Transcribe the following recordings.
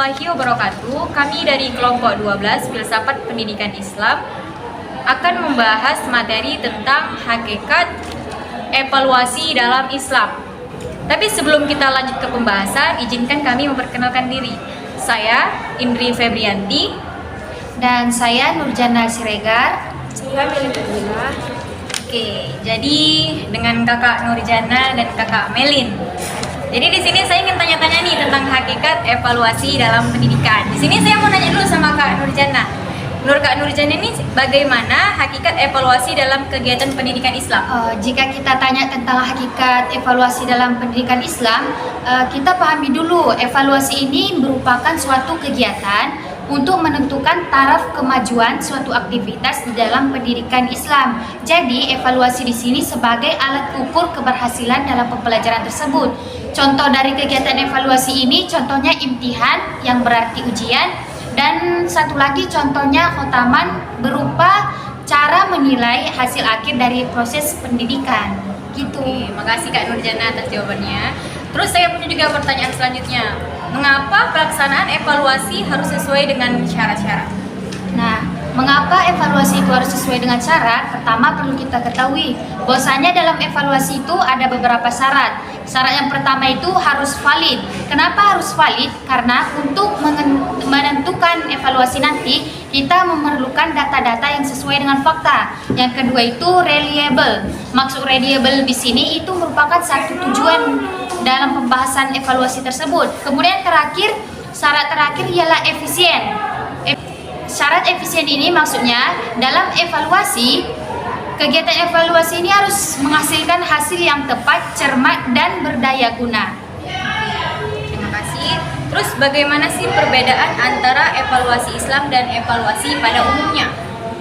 warahmatullahi wabarakatuh. Kami dari kelompok 12 Filsafat Pendidikan Islam akan membahas materi tentang hakikat evaluasi dalam Islam. Tapi sebelum kita lanjut ke pembahasan, izinkan kami memperkenalkan diri. Saya Indri Febrianti dan saya Nurjana Siregar. Saya Melin. Oke, jadi dengan Kakak Nurjana dan Kakak Melin. Jadi di sini saya ingin tanya-tanya nih tentang hakikat evaluasi dalam pendidikan. Di sini saya mau nanya dulu sama Kak Nurjana. Menurut Kak Nurjana ini bagaimana hakikat evaluasi dalam kegiatan pendidikan Islam? Jika kita tanya tentang hakikat evaluasi dalam pendidikan Islam, kita pahami dulu evaluasi ini merupakan suatu kegiatan untuk menentukan taraf kemajuan suatu aktivitas di dalam pendidikan Islam. Jadi, evaluasi di sini sebagai alat ukur keberhasilan dalam pembelajaran tersebut. Contoh dari kegiatan evaluasi ini, contohnya imtihan yang berarti ujian, dan satu lagi contohnya khotaman berupa cara menilai hasil akhir dari proses pendidikan. Gitu. Oke, makasih Kak Nurjana atas jawabannya. Terus saya punya juga pertanyaan selanjutnya. Mengapa pelaksanaan evaluasi harus sesuai dengan syarat-syarat? Nah, mengapa evaluasi itu harus sesuai dengan syarat? Pertama perlu kita ketahui bahwasanya dalam evaluasi itu ada beberapa syarat. Syarat yang pertama itu harus valid. Kenapa harus valid? Karena untuk menentukan evaluasi nanti kita memerlukan data-data yang sesuai dengan fakta. Yang kedua itu reliable. Maksud reliable di sini itu merupakan satu tujuan dalam pembahasan evaluasi tersebut. Kemudian terakhir, syarat terakhir ialah efisien. Syarat efisien ini maksudnya dalam evaluasi, kegiatan evaluasi ini harus menghasilkan hasil yang tepat, cermat, dan berdaya guna. Terima kasih. Terus bagaimana sih perbedaan antara evaluasi Islam dan evaluasi pada umumnya?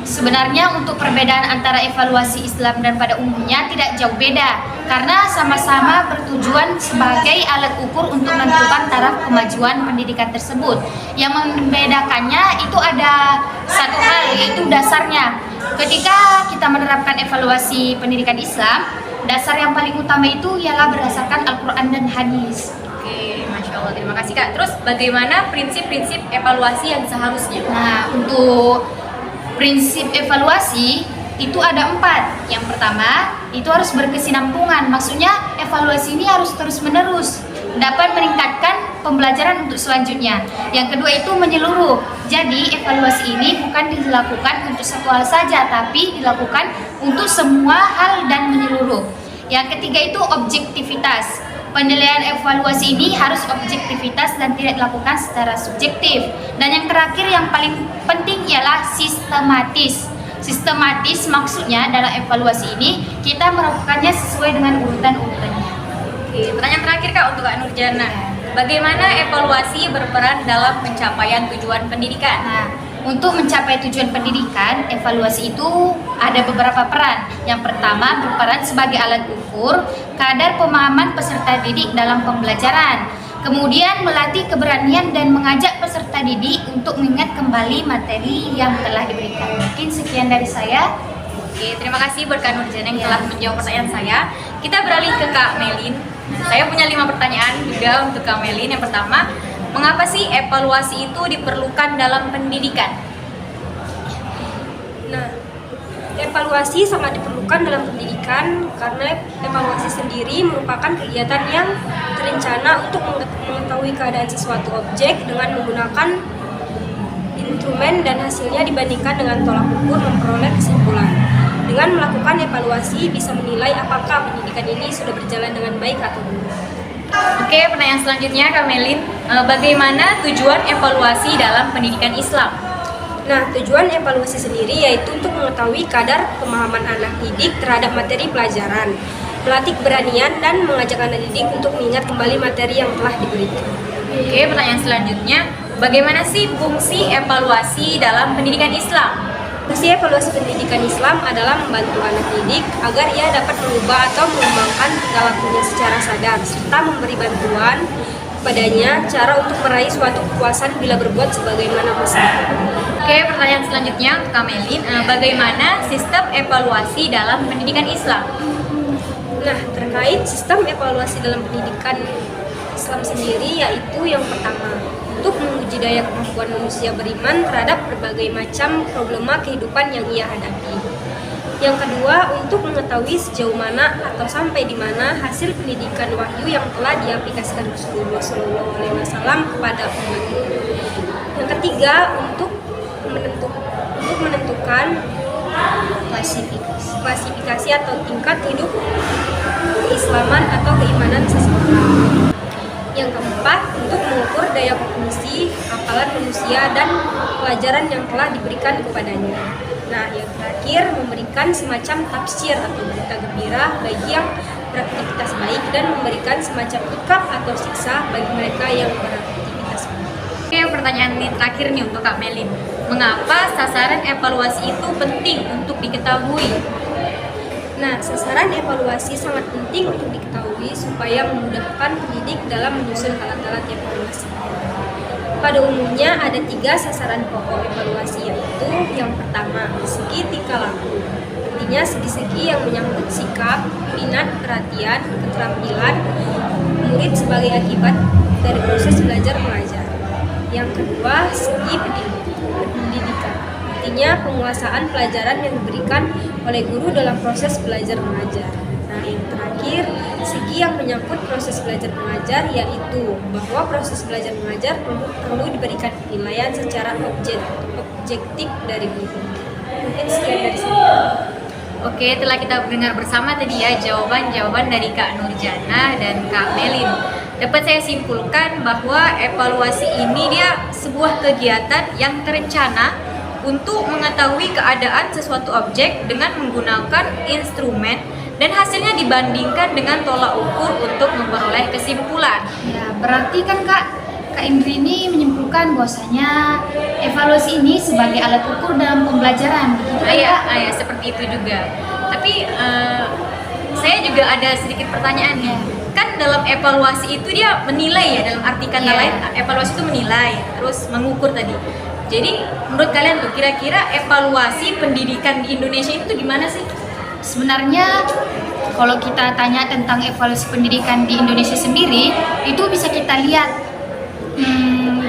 Sebenarnya untuk perbedaan antara evaluasi Islam dan pada umumnya tidak jauh beda, karena sama-sama bertujuan sebagai alat ukur untuk menentukan taraf kemajuan pendidikan tersebut. Yang membedakannya itu ada satu hal, yaitu dasarnya. Ketika kita menerapkan evaluasi pendidikan Islam, dasar yang paling utama itu ialah berdasarkan Al-Quran dan Hadis. Oke, Masya Allah, terima kasih Kak. Terus bagaimana prinsip-prinsip evaluasi yang seharusnya? Nah, untuk prinsip evaluasi itu ada 4. Yang pertama, itu harus berkesinambungan. Maksudnya evaluasi ini harus terus-menerus dapat meningkatkan pembelajaran untuk selanjutnya. Yang kedua itu menyeluruh. Jadi evaluasi ini bukan dilakukan untuk satu hal saja, tapi dilakukan untuk semua hal dan menyeluruh. Yang ketiga itu objektivitas. Penilaian evaluasi ini harus objektivitas dan tidak dilakukan secara subjektif. Dan yang terakhir yang paling penting ialah sistematis. Sistematis maksudnya dalam evaluasi ini kita melakukannya sesuai dengan urutan-urutannya. Oke, pertanyaan terakhir Kak untuk Kak Nurjana. Bagaimana evaluasi berperan dalam pencapaian tujuan pendidikan? Nah, untuk mencapai tujuan pendidikan, evaluasi itu ada beberapa peran. Yang pertama, berperan sebagai alat ukur kadar pemahaman peserta didik dalam pembelajaran. Kemudian melatih keberanian dan mengajak peserta didik untuk mengingat kembali materi yang telah diberikan. Mungkin sekian dari saya. Oke, terima kasih buat Kak Nurjana yang telah menjawab pertanyaan saya. Kita beralih ke Kak Melin. Saya punya 5 pertanyaan juga untuk Kak Melin. Yang pertama, mengapa sih evaluasi itu diperlukan dalam pendidikan? Nah, evaluasi sangat diperlukan dalam pendidikan karena evaluasi sendiri merupakan kegiatan yang terencana untuk mengetahui keadaan sesuatu objek dengan menggunakan instrumen dan hasilnya dibandingkan dengan tolak ukur memperoleh kesimpulan. Dengan melakukan evaluasi bisa menilai apakah pendidikan ini sudah berjalan dengan baik atau belum. Oke, pertanyaan selanjutnya Kak Melin. Bagaimana tujuan evaluasi dalam pendidikan Islam? Nah, tujuan evaluasi sendiri yaitu untuk mengetahui kadar pemahaman anak didik terhadap materi pelajaran, melatih keberanian dan mengajak anak didik untuk mengingat kembali materi yang telah diberikan. Oke, pertanyaan selanjutnya, bagaimana sih fungsi evaluasi dalam pendidikan Islam? Fungsi evaluasi pendidikan Islam adalah membantu anak didik agar ia dapat mengubah atau mengembangkan tingkah lakunya secara sadar, serta memberi bantuan padanya cara untuk meraih suatu kepuasan bila berbuat sebagaimana mestinya. Oke, pertanyaan selanjutnya untuk Kak Melin, bagaimana sistem evaluasi dalam pendidikan Islam? Nah, terkait sistem evaluasi dalam pendidikan Islam sendiri, yaitu yang pertama, untuk menguji daya kemampuan manusia beriman terhadap berbagai macam problema kehidupan yang ia hadapi. Yang kedua, untuk mengetahui sejauh mana atau sampai di mana hasil pendidikan wahyu yang telah diaplikasikan Rasulullah SAW kepada umatnya. Yang ketiga, untuk menentukan klasifikasi atau tingkat hidup keislaman atau keimanan seseorang. Yang keempat, untuk mengukur daya kognisi, hafalan manusia, dan pelajaran yang telah diberikan kepadanya. Nah, yang terakhir, memberikan semacam tafsir atau berita gembira bagi yang beraktivitas baik dan memberikan semacam ikab atau siksa bagi mereka yang beraktivitas baik. Oke, pertanyaan ini terakhir nih untuk Kak Melin. Mengapa sasaran evaluasi itu penting untuk diketahui? Nah, sasaran evaluasi sangat penting untuk diketahui supaya memudahkan pendidik dalam menyusun alat-alat evaluasi. Pada umumnya ada 3 sasaran pokok evaluasi, yaitu yang pertama, segi tingkah laku. Artinya segi-segi yang menyangkut sikap, minat, perhatian, keterampilan murid sebagai akibat dari proses belajar mengajar. Yang kedua, segi pendidikan. Artinya penguasaan pelajaran yang diberikan oleh guru dalam proses belajar mengajar. Nah, yang terakhir, segi yang menyangkut proses belajar mengajar, yaitu bahwa proses belajar mengajar perlu diberikan penilaian secara objektif dari guru. Mungkin sekian dari saya. Oke, telah kita dengar bersama tadi ya jawaban-jawaban dari Kak Nurjana dan Kak Melin. Dapat saya simpulkan bahwa evaluasi ini dia sebuah kegiatan yang terencana untuk mengetahui keadaan sesuatu objek dengan menggunakan instrumen dan hasilnya dibandingkan dengan tolak ukur untuk memperoleh kesimpulan. Ya, berarti kan Kak Indri ini menyimpulkan bahwasanya evaluasi ini sebagai alat ukur dalam pembelajaran. Begitu kan, Kak? Iya, seperti itu juga. Tapi saya juga ada sedikit pertanyaan ya. Kan dalam evaluasi itu dia menilai ya, dalam arti kata lain evaluasi itu menilai, terus mengukur tadi. Jadi menurut kalian tuh kira-kira evaluasi pendidikan di Indonesia itu gimana sih? Sebenarnya kalau kita tanya tentang evaluasi pendidikan di Indonesia sendiri, itu bisa kita lihat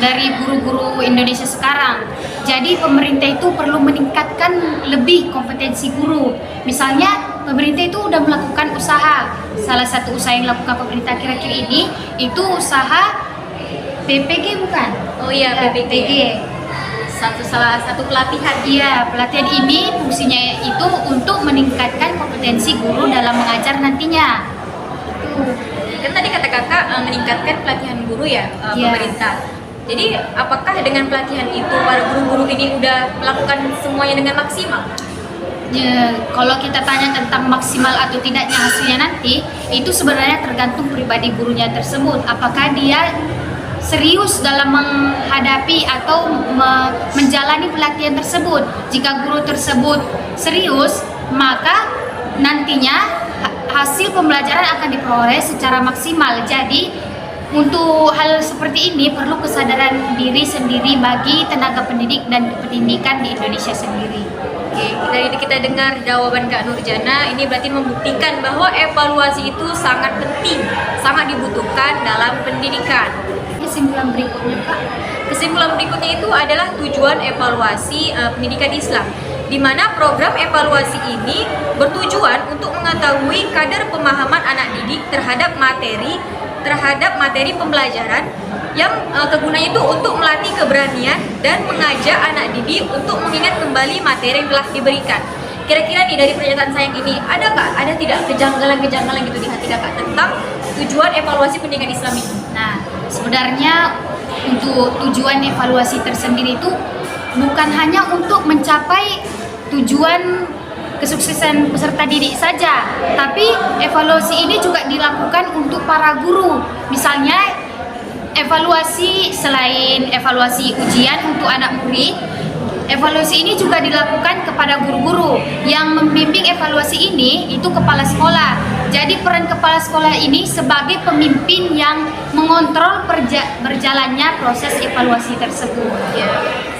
dari guru-guru Indonesia sekarang. Jadi pemerintah itu perlu meningkatkan lebih kompetensi guru. Misalnya pemerintah itu udah melakukan usaha. Salah satu usaha yang dilakukan pemerintah akhir-akhir ini itu usaha PPG bukan? Oh iya, PPG. Salah satu pelatihan. Iya, pelatihan ini fungsinya itu untuk meningkatkan kompetensi guru dalam mengajar nantinya. Kan tadi kata kakak meningkatkan pelatihan guru ya, pemerintah. Jadi apakah dengan pelatihan itu para guru-guru ini udah melakukan semuanya dengan maksimal? Ya, kalau kita tanya tentang maksimal atau tidaknya hasilnya nanti, itu sebenarnya tergantung pribadi gurunya tersebut. Apakah dia serius dalam menghadapi atau menjalani pelatihan tersebut. Jika guru tersebut serius, maka nantinya hasil pembelajaran akan diperoleh secara maksimal. Jadi untuk hal seperti ini perlu kesadaran diri sendiri bagi tenaga pendidik dan pendidikan di Indonesia sendiri. Oke, dari kita dengar jawaban Kak Nurjana, ini berarti membuktikan bahwa evaluasi itu sangat penting, sangat dibutuhkan dalam pendidikan. Kesimpulan berikutnya, Kak. Kesimpulan berikutnya itu adalah tujuan evaluasi pendidikan Islam, di mana program evaluasi ini bertujuan untuk mengetahui kadar pemahaman anak didik terhadap materi pembelajaran yang kegunaannya itu untuk melatih keberanian dan mengajak anak didik untuk mengingat kembali materi yang telah diberikan. Kira-kira nih dari pernyataan saya ini, ada tidak kejanggalan-kejanggalan gitu di hati kakak tentang tujuan evaluasi pendidikan Islam ini? Nah, sebenarnya untuk tujuan evaluasi tersendiri itu bukan hanya untuk mencapai tujuan kesuksesan peserta didik saja, tapi evaluasi ini juga dilakukan untuk para guru. Misalnya evaluasi selain evaluasi ujian untuk anak murid, evaluasi ini juga dilakukan kepada guru-guru. Yang membimbing evaluasi ini itu kepala sekolah. Jadi peran kepala sekolah ini sebagai pemimpin yang mengontrol berjalannya proses evaluasi tersebut. Ya,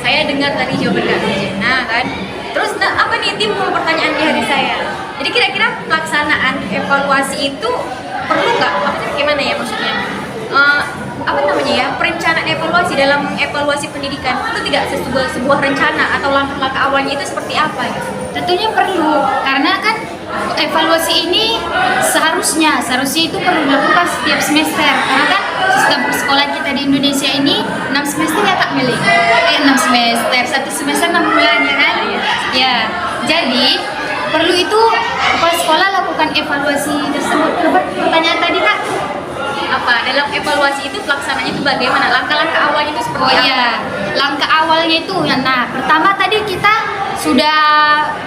saya dengar tadi jawaban Kak Nurjana kan. Terus apa nih timbul pertanyaan di hati saya. Jadi kira-kira pelaksanaan evaluasi itu perlu nggak? Gimana ya maksudnya? perencanaan evaluasi dalam evaluasi pendidikan itu tidak sebuah rencana atau langkah-langkah awalnya itu seperti apa gitu? Tentunya perlu, karena kan evaluasi ini seharusnya itu perlu dilakukan setiap semester, karena kan sistem sekolah kita di Indonesia ini 6 semester ya Kak Meli? 6 semester, 1 semester 6 bulan ya kan? Ya, jadi perlu itu kepala sekolah lakukan evaluasi tersebut. Pertanyaan tadi Kak? Apa dalam evaluasi itu pelaksanaannya itu bagaimana? Langkah-langkah awalnya itu seperti apa? Iya, langkah awalnya itu ya. Nah, pertama tadi kita sudah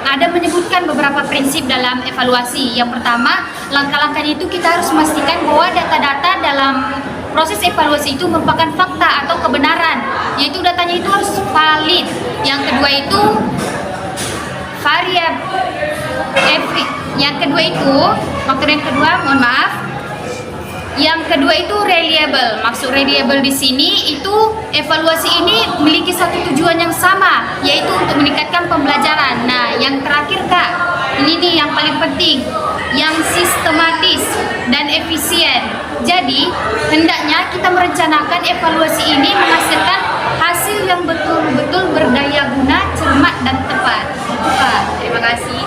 ada menyebutkan beberapa prinsip dalam evaluasi. Yang pertama, langkah-langkahnya itu kita harus memastikan bahwa data-data dalam proses evaluasi itu merupakan fakta atau kebenaran, yaitu datanya itu harus valid. Yang kedua itu Yang kedua itu reliable. Maksud reliable di sini itu evaluasi ini memiliki satu tujuan yang sama, yaitu untuk meningkatkan pembelajaran. Nah, yang terakhir Kak, ini nih yang paling penting, yang sistematis dan efisien. Jadi, hendaknya kita merencanakan evaluasi ini menghasilkan hasil yang betul-betul berdaya guna, cermat dan tepat. Kak, Terima kasih.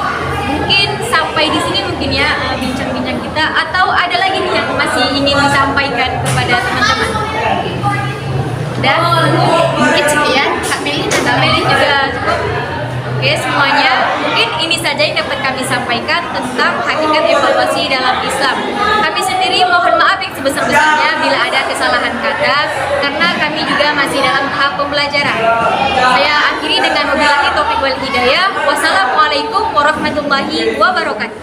Mungkin sampai di sini mungkin ya bincang-bincang kita, atau ada lagi nih yang masih ingin disampaikan kepada teman-teman? Dan mungkin sekian Kak Meli dan Kak Meli juga cukup. Oke semuanya, mungkin ini saja yang dapat kami sampaikan tentang hakikat evaluasi dalam Islam. Kami sendiri mohon maaf yang sebesar-besarnya bila ada kesalahan kata, karena kami juga masih dalam tahap pembelajaran. Saya akhiri dengan wabillahi taufiq wal hidayah. Wassalamualaikum warahmatullahi wabarakatuh.